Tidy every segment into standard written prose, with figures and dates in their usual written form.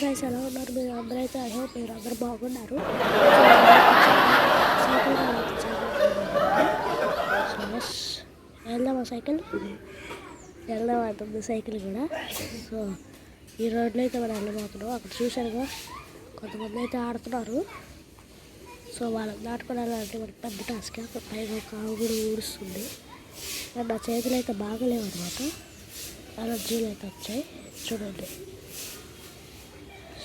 Guys ఎలా ఉన్నారు మీరు అందరైతే? ఐ హోప్ మీరు అందరూ బాగున్నారు. వెళ్దామా సైకిల్ వెళ్దాం అంటుంది సైకిల్ కూడా. సో ఈ రోడ్లో అయితే మనం వెళ్ళబోతున్నాం. అక్కడ చూశారుగా కొంతమంది అయితే ఆడుతున్నారు. సో వాళ్ళని దాటుకొని వెళ్ళాలంటే మనకి పెద్ద టాస్క్. అక్కడ పైగా ఒక ఆవు కూడా ఊడుస్తుంది. నా చేతులు అయితే బాగలేవు అనమాట, అలర్జీలు అయితే వచ్చాయి చూడండి.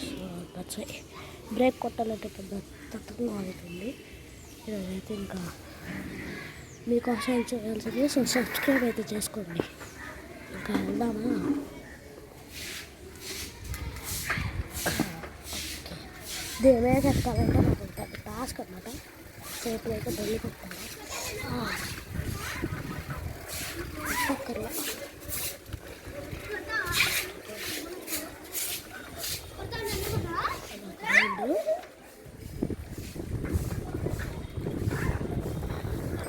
సో వచ్చాయి, బ్రేక్ కొట్టాలంటే పెద్ద తక్కువ అవుతుంది. ఇదైతే ఇంకా మీకోసం చేయాల్సింది. సో సబ్స్క్రైబ్ అయితే చేసుకోండి. ఇంకా వెళ్దామా? దీని మీద ఎక్కాలంటే నాకు పెద్ద టాస్క్ అనమాట. చేతులు అయితే బెల్లి పెట్టాలి. పక్కర్లో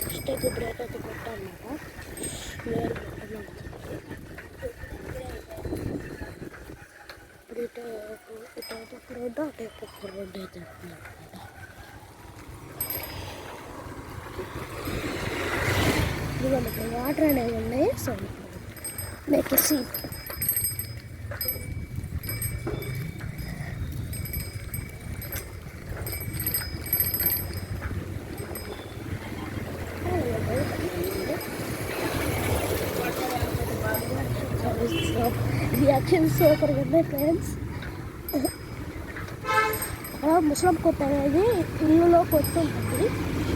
ఫస్ట్ అయితే బ్రేక్ అయితే కొట్టాలన్నమాట. ఇటు ఒక రోడ్డు అటు ఒక రోడ్డు అయితే అనమాట. ఇదిగోండి ఇక్కడ వాటర్ అనేవి ఉన్నాయి. So make a scene. Reaction సూపర్గా ఉన్నాయి ఫ్రెండ్స్. ముస్లిం కొట్టు అనేది ఇల్లులో కొట్టు ఉంటుంది,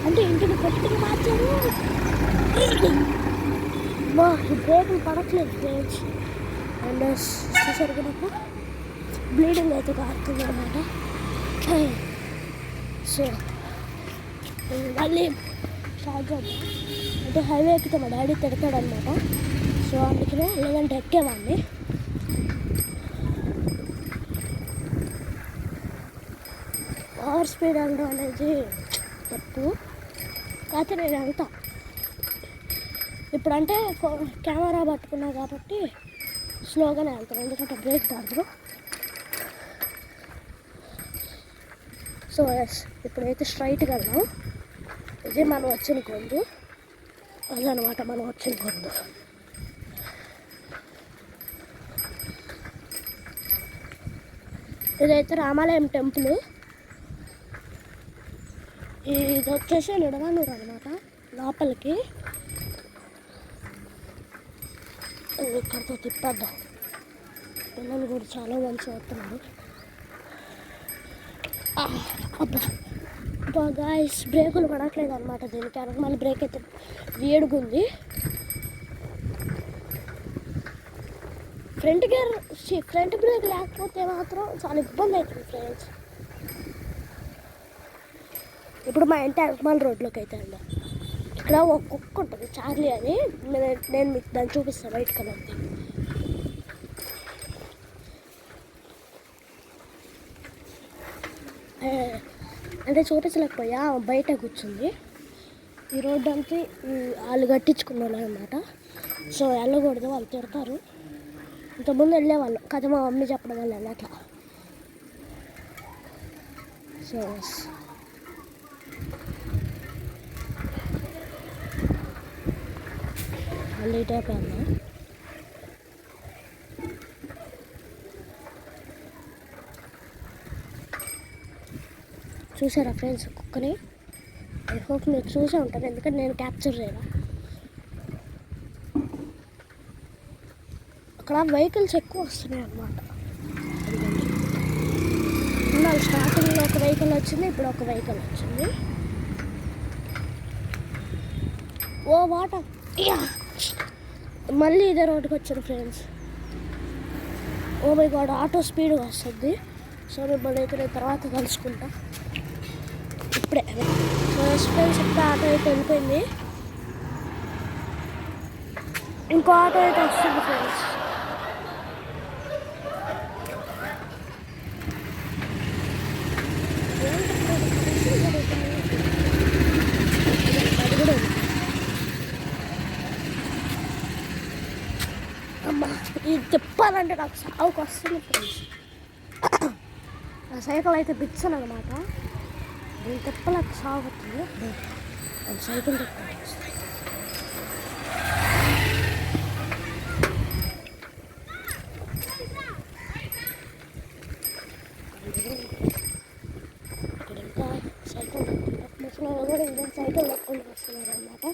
అంటే ఇంటిని కొట్టుకుని మార్చారు. మా బ్రేకులు పడట్లేదు ఫ్రెండ్స్. అండ్ చూసారు నాకు బ్లీడింగ్ అయితే కారుతుంది అనమాట. సో మళ్ళీ స్టార్ట్ చేద్దాం. అంటే హైవే ఎక్కితే మా డాడీ తిడతాడు అనమాట. సో అందుకనే లేదంటే ఎక్కేవాడిని. ఓవర్ స్పీడ్ వెళ్ళడం అనేది తప్పు, కాకపోతే నేను వెళ్తా. ఇప్పుడంటే కెమెరా పట్టుకున్నా కాబట్టి స్లోగానే వెళ్తాను, ఎందుకంటే బ్రేక్ పడదు. సో ఎస్, ఇప్పుడైతే స్ట్రైట్గా వెళ్దాం. ఇది మనం వచ్చిన కొందు, అదనమాట మనం వచ్చిన కొందు. ఇదైతే రామాలయం టెంపుల్. ఇది వచ్చేసి నిడమనూరు అనమాట. లోపలికి ఇక్కడితో తిప్పేద్దాం. పిల్లలు కూడా చాలా మంచి వస్తున్నారు. అబ్బా గాయస్, బ్రేకులు పడట్లేదు అనమాట దీనికి. అనగా మళ్ళీ బ్రేక్ అయితే వేడుగుంది. ఫ్రంట్ బ్రేక్ లేకపోతే మాత్రం చాలా ఇబ్బంది అవుతుంది ఫ్రెండ్స్. ఇప్పుడు మా ఇంటి అరకమాల రోడ్లోకి అయితే వెళ్దాం. ఇక్కడ ఒక కుక్క ఉంటుంది చార్లీ అని, నేను మీకు దాన్ని చూపిస్తాను. వైట్ కలర్ది. అంటే చూపించలేకపోయా, బయట కూర్చుంది. ఈ రోడ్డు అంతా వాళ్ళు కట్టించుకున్నారు అనమాట. సో వెళ్ళకూడదు, వాళ్ళు తిడతారు. ఇంతకుముందు వెళ్ళేవాళ్ళు కదా, మా మమ్మీ చెప్పడం వల్ల వెళ్ళట్లా. సో మళ్ళీ టైప్ వెళ్దాం. చూసారా ఫ్రెండ్స్ కుక్కని? ఐ హోప్ మీరు చూసే ఉంటారు, ఎందుకంటే నేను క్యాప్చర్ చేయను. అక్కడ వెహికల్స్ ఎక్కువ వస్తున్నాయి అన్నమాట. స్టార్టింగ్లో ఒక వెహికల్ వచ్చింది, ఇప్పుడు ఒక వెహికల్ వచ్చింది. ఓ వాటర్, మళ్ళీ ఇదే రోడ్డుకి వచ్చాను friends. Oh my god, auto స్పీడ్గా వస్తుంది. సో మిమ్మల్ని అయితే నేను తర్వాత కలుసుకుంటా. ఇప్పుడే ఫ్రెండ్స్ ఇప్పుడే ఆటో అయితే వెళ్ళిపోయింది. ఇంకో ఆటో అయితే వస్తుంది ఫ్రెండ్స్. అమ్మా, ఇది చెప్పాలంటే నాకు సాగుకు వస్తుంది ఫ్రెండ్స్. ఆ సైకిల్ అయితే బిచ్చను అనమాట. దీన్ని తిప్పలేక సాగుతుంది. సైకిల్ తిప్పాలి. ఇక్కడ ఇంకా సైకిల్ ముసలి కూడా ఇంకా సైకిల్ తక్కువ వస్తున్నారు అనమాట.